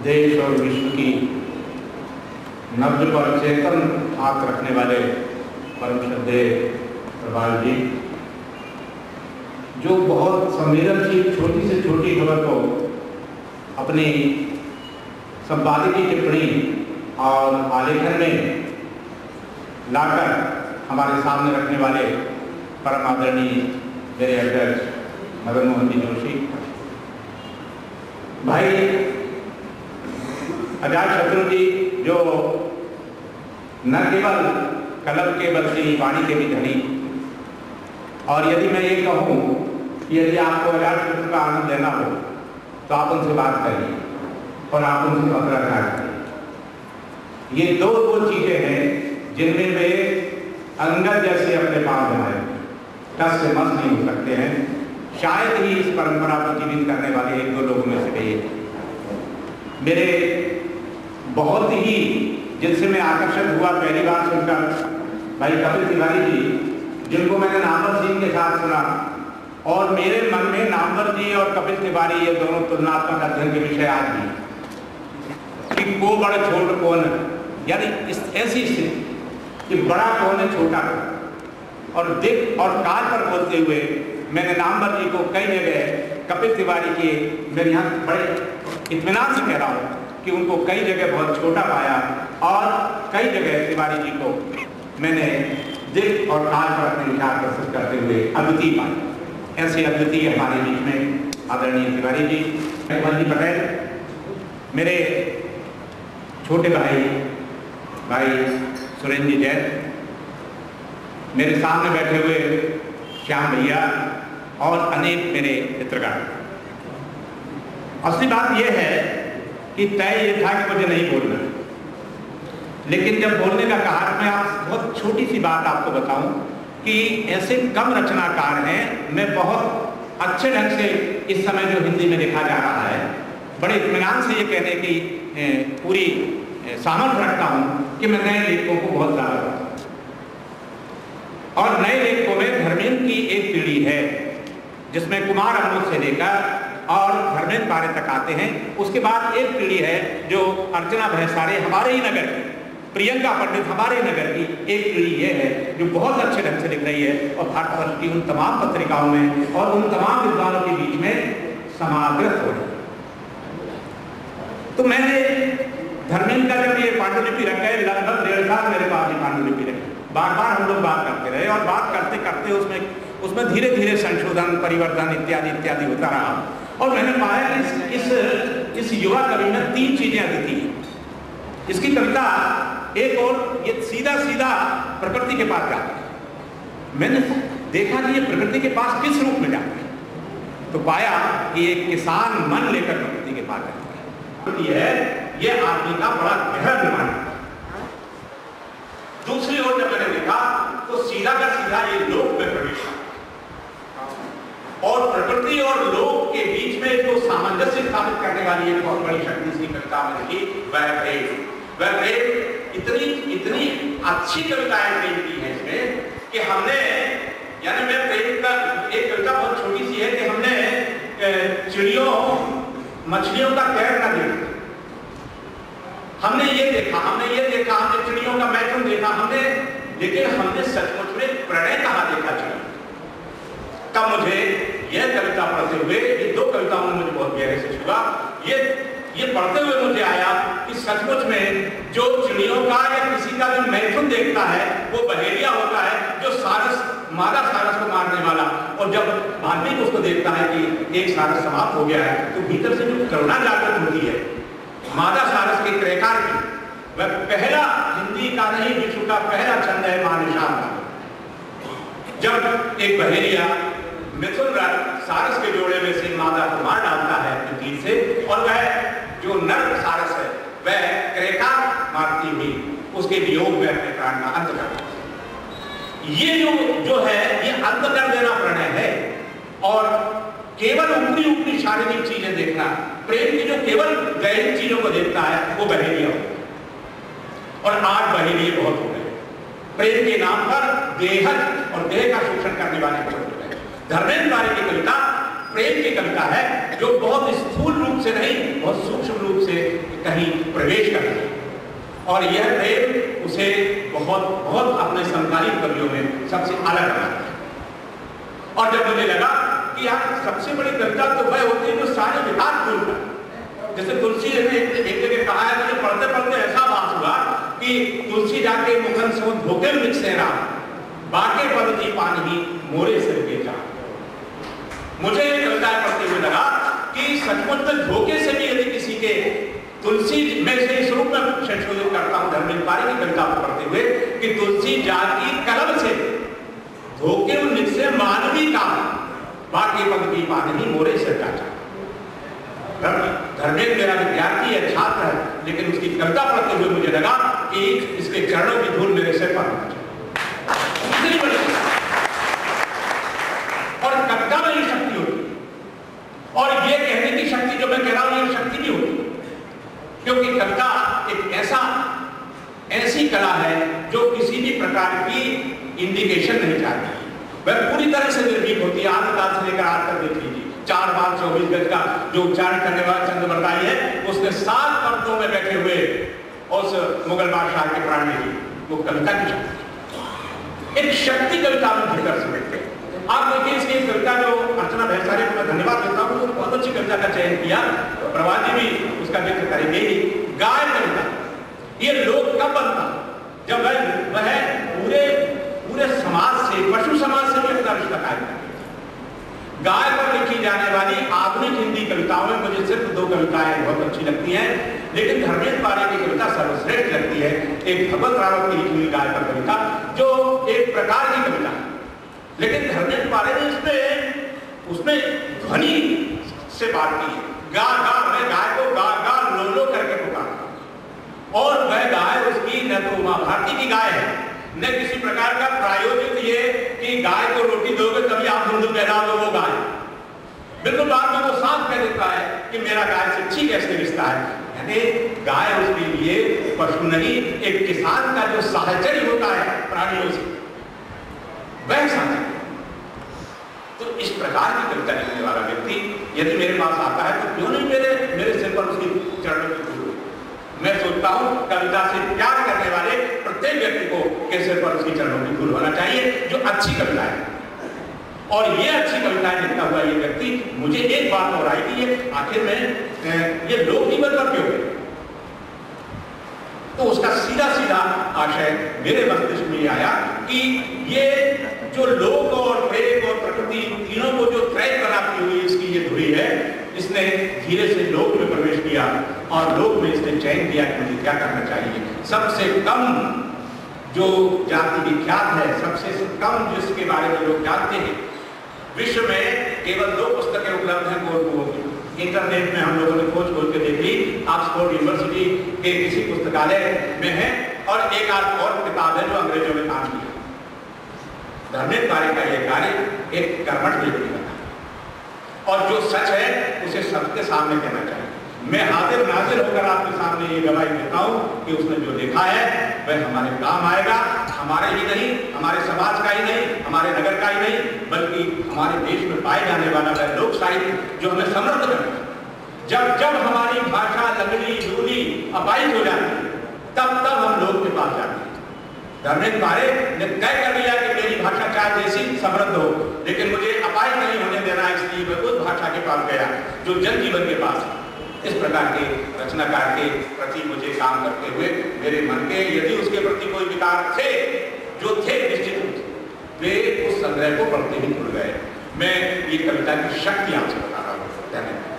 देश और विश्व की नब्ज पर चेतन हाथ रखने वाले परम श्रद्धेय प्रभात जी, जो बहुत संवेदनशील छोटी से छोटी खबर को अपनी संपादकीय टिप्पणी और आलेखन में लाकर हमारे सामने रखने वाले परम आदरणीय मेरे अध्यक्ष मदन मोहन जी जोशी, भाई अजातशत्रु जी, जो न केवल कलम के बल्कि वाणी के भी धनी, और यदि मैं ये कहूँ कि यदि आपको अजातशत्रु का आनंद लेना हो तो आप उनसे बात करिए और आप उनसे पत्राचार करिए। ये दो चीजें हैं जिनमें वे अंगद जैसे अपने पांव जमाए, टस से मस नहीं हो सकते हैं। शायद ही इस परंपरा को जीवित करने वाले एक दो लोगों में से एक मेरे बहुत ही जिनसे मैं आकर्षित हुआ पहली बार सुनकर भाई कपिल तिवारी जी, जिनको मैंने नामवर सिंह के साथ सुना, और मेरे मन में नामवर जी और कपिल तिवारी ये दोनों तुलनात्मक अध्ययन के विषय आज भी कि को बड़ा छोटा कौन है, यानी इस ऐसी स्थिति कि बड़ा कौन है छोटा कौन, और दिक और काल पर बोलते हुए मैंने नामवर जी को कई जगह कपिल तिवारी के मेरे यहाँ बड़े इत्मीनान से कह रहा हूँ कि उनको कई जगह बहुत छोटा पाया, और कई जगह तिवारी जी को मैंने दिल और काल पर अपने विचार प्रस्तुत करते हुए अद्वितीय पाया। ऐसे अद्वितीय हमारे बीच में आदरणीय तिवारी जी, जी पटेल, मेरे छोटे भाई सुरेंद्र जी जैन, मेरे सामने बैठे हुए श्याम भैया और अनेक मेरे मित्रगण। असली बात यह है कि तय ये था कि मुझे नहीं बोलना, लेकिन जब बोलने का कहा, मैं आप बहुत छोटी सी बात आपको बताऊं कि ऐसे कम रचनाकार हैं, मैं बहुत अच्छे ढंग से इस समय जो हिंदी में लिखा जा रहा है, बड़े इत्मीनान से ये कहने की पूरी सामर्थ्य रखता हूं कि मैं नए लेखकों को बहुत ज्यादा पढ़ता हूं, और नए लेखकों में धर्मेंद्र की एक पीढ़ी है जिसमें कुमार अमृत से लेकर और धर्मेंद्र पारे तक आते हैं। उसके बाद एक पीढ़ी है जो अर्चना भैसारे हमारे ही नगर की, प्रियंका पंडित हमारे नगर की, एक पीढ़ी ये है जो बहुत अच्छे ढंग से लिख रही है और भारतवर्ष की उन तमाम पत्रिकाओं में और उन तमाम विद्वानों के बीच में समाग्रत हो रही। तो मैंने धर्मेंद्र का जब ये पांडुलिपि रख गए, लगभग 1.5 साल मेरे पास ये पांडुलिपि रखे, बार बार हम लोग बात करते रहे, और बात करते करते उसमें धीरे धीरे संशोधन, परिवर्तन इत्यादि इत्यादि होता रहा, और मैंने पाया कि इस युवा कवि में 3 चीजें अद्वितीय हैं। इसकी कविता एक और ये सीधा सीधा प्रकृति के पास जाती है। मैंने देखा कि ये प्रकृति के पास किस रूप में जाती है, तो पाया कि एक किसान मन लेकर प्रकृति के पास जाती है। ये आदमी का बड़ा गहरा निर्माण है। दूसरी ओर जब मैंने देखा तो सीधा का सीधा ये लोक में प्रवेश, और प्रकृति और लोक के बीच में जो सामंजस्य स्थापित करने वाली एक बहुत बड़ी शक्ति इसकी कविता में थी, वह प्रेम इतनी अच्छी कविताएं प्रेम की है इसमें कि हमने, यानी मैं प्रेम का एक कविता बहुत छोटी सी है कि हमने चिड़ियों मछलियों का तैरना देखा, हमने चिड़ियों का मैथुन देखा, लेकिन हमने सचमुच में प्रणय कहाँ देखा चिड़ियों। तब मुझे यह कविता पढ़ते हुए, ये 2 कविताओं ने मुझे बहुत गहरे से छुआ। ये पढ़ते हुए मुझे आया कि सचमुच में जो चिड़ियों का या किसी का जो मैथुन देखता है वो बहेलिया होता है, जो मादा सारस को मारने वाला, और जब वाल्मीकि उसको देखता है कि एक सारस समाप्त हो गया है, तो भीतर से जो करुणा जागृत होती है मादा सारस के क्रयकार की, वह पहला हिंदी का नहीं विश्व का पहला छंद है मानिशान का। जब एक बहेलिया मिथुन रथ सारस के जोड़े में से मादा को मार डालता है अपने तीर से, और वह जो नर सारस है वह क्रयकार मारती हुई उसके वियोग में अपने प्राण का अंत करता है। ये जो है ये अंत कर देना प्रणय है, और केवल ऊपरी शारीरिक चीजें देखना, प्रेम की जो केवल गहरी चीजों को देखता है वो बहेलिया हो। और 8 बहेलिये बहुत हो गए प्रेम के नाम पर, देह और देह का शोषण करने वाले बहुत हो गए। धर्मेंद्र पारे की कविता प्रेम की कविता है, जो बहुत स्थूल रूप से नहीं, बहुत सूक्ष्म रूप से कहीं प्रवेश करती है। और यह प्रेम उसे बहुत बहुत अपने समकालीन कवियों में सबसे अलग बनाता है। और जब मुझे लगा कि यार सबसे बड़ी कविता तो वह होती है जो सारे विकार भूल कर, जैसे तुलसी ने एक जगह कहा है, मुझे पढ़ते पढ़ते ऐसा भास हुआ कि तुलसी जाके मुखन सो धोखे मिक्सेरा बाके पद जी पानी मोरे सिर के जा। मुझे कविता पढ़ते हुए लगा कि सचमुच में धोखे से भी यदि किसी के तुलसी में से इस रूप में संशोधित करता हूं धर्मेंद्र पारे की कविता को पढ़ते हुए कि तुलसी जाति कलम से धोखे से मानवी का बाकी पद की पानी मोरे सिर का जा। धर्मेंद्र मेरा विद्यार्थी है, छात्र है, लेकिन उसकी कविता पढ़ते हुए मुझे लगा कि इसके चरणों की धूल मेरे सिर पर होनी चाहिए। और कविता में ही शक्ति होती है, और ये कहने की शक्ति जो मैं कह रहा हूं ये शक्ति भी होती है, क्योंकि कविता एक ऐसी कला है जो किसी भी प्रकार की इंडिकेशन नहीं चाहती, वह पूरी तरह से निर्भीक होती है। आदिकाल से लेकर आज तक देख लीजिए, 4 बार 24 गज का जो उच्चारण करने वाला चंद्रवरदाई है, उसने 7 पर्दों में बैठे हुए उस मुगल बादशाह के प्राण में वो कविता की शक्ति, एक शक्ति कविता में भीतर से बैठे। आप देखिए इसकी कविता जो अर्चना भैंसारे को मैं धन्यवाद देता हूँ, तो बहुत अच्छी कविता का चयन किया, प्रवाद जी भी उसका जिक्र करेंगे ही। गाय कविता ये लोक कब बनता जब वह पूरे समाज से, पशु समाज से भी अपना रिश्ता कायम करती है। गाय पर लिखी जाने वाली आधुनिक हिंदी कविताओं में मुझे सिर्फ 2 कविताएं बहुत अच्छी लगती हैं, लेकिन धर्मेंद्र पारे की कविता सर्वश्रेष्ठ लगती है। एक भगवत रावत की लिखी हुई गाय पर कविता जो एक प्रकार की कविता है, लेकिन धर्मेंद्र पारे ने उसमें ध्वनि से बात की है। गा गा, मैं गाय को गा गा लो लो करके पुकारता, और वह गाय उसकी न तो उमा भारती की गाय है, न किसी प्रकार का प्रायोजित ये कि गाय को रोटी दोगे तभी आप हिंदू कहला दो वो गाय। बिल्कुल बाद में वो साफ कह देता है कि मेरा गाय से ठीक ऐसे रिश्ता है। यानी गाय उसके लिए पशु नहीं, एक किसान का जो साहचर्य होता है प्राणियों से, वह साहचर्य। तो इस प्रकार की कविता लिखने वाला व्यक्ति यदि मेरे पास आता है तो क्यों नहीं मेरे सिर पर उसकी चरणों की धूल। मैं सोचता हूं कविता से प्यार करने वाले प्रत्येक व्यक्ति को के सिर पर उसकी चरणों की धूल होना चाहिए, जो अच्छी कविता है। और ये अच्छी कविताएं लिखता हुआ ये व्यक्ति, मुझे एक बात और आई कि ये आखिर में ये लोक जीवन पर क्यों है, तो उसका सीधा सीधा आशय मेरे मस्तिष्क में आया कि ये जो लोक और प्रेम और प्रकृति तीनों को जो त्रय बनाती हुई इसकी ये धुरी है, इसने धीरे से लोक में प्रवेश किया और लोक में इसने चयन किया कि मुझे क्या करना चाहिए। सबसे कम जो जाति विख्यात है, सबसे कम जिसके बारे में लोग जानते हैं, विश्व में केवल 2 पुस्तकें उपलब्ध हैं गोरखपुर की। इंटरनेट में हम लोगों ने खोज के देख ली, ऑक्सफोर्ड यूनिवर्सिटी के किसी पुस्तकालय में है, और एक आध और किताब है जो अंग्रेजों में काम किया। धर्मेंद्र पारे का यह कार्य एक कर्मठ व्यक्ति का, और जो सच है उसे सबके सामने कहना चाहिए। मैं हाजिर नाजिर होकर आपके सामने ये गवाही देता हूं कि उसने जो लिखा है वह हमारे काम आएगा, हमारे ही नहीं, हमारे समाज का ही नहीं, हमारे नगर का ही नहीं, बल्कि हमारे देश में पाए जाने वाला वह लोक साहित्य जो हमें समृद्ध करता है। जब जब हमारी भाषा लगड़ी लूली अपाहिज हो जाती है, तब तब हम लोग के पास जाते हैं। धर्मेंद्र पारे ने तय कर लिया कि मेरी भाषा चाहे जैसी समृद्ध हो, लेकिन मुझे अपाहिज नहीं होने देना, इसलिए मैं उस भाषा के पास गया जो जनजीवन के पास है। इस प्रकार के रचनाकार के प्रति मुझे काम करते हुए मेरे मन के यदि उसके प्रति कोई विकार थे, जो थे निश्चित रूप से वे उस संग्रह को पढ़ते ही भूल गए। मैं ये कविता की शक्ति आपसे बता रहा हूँ। धन्यवाद।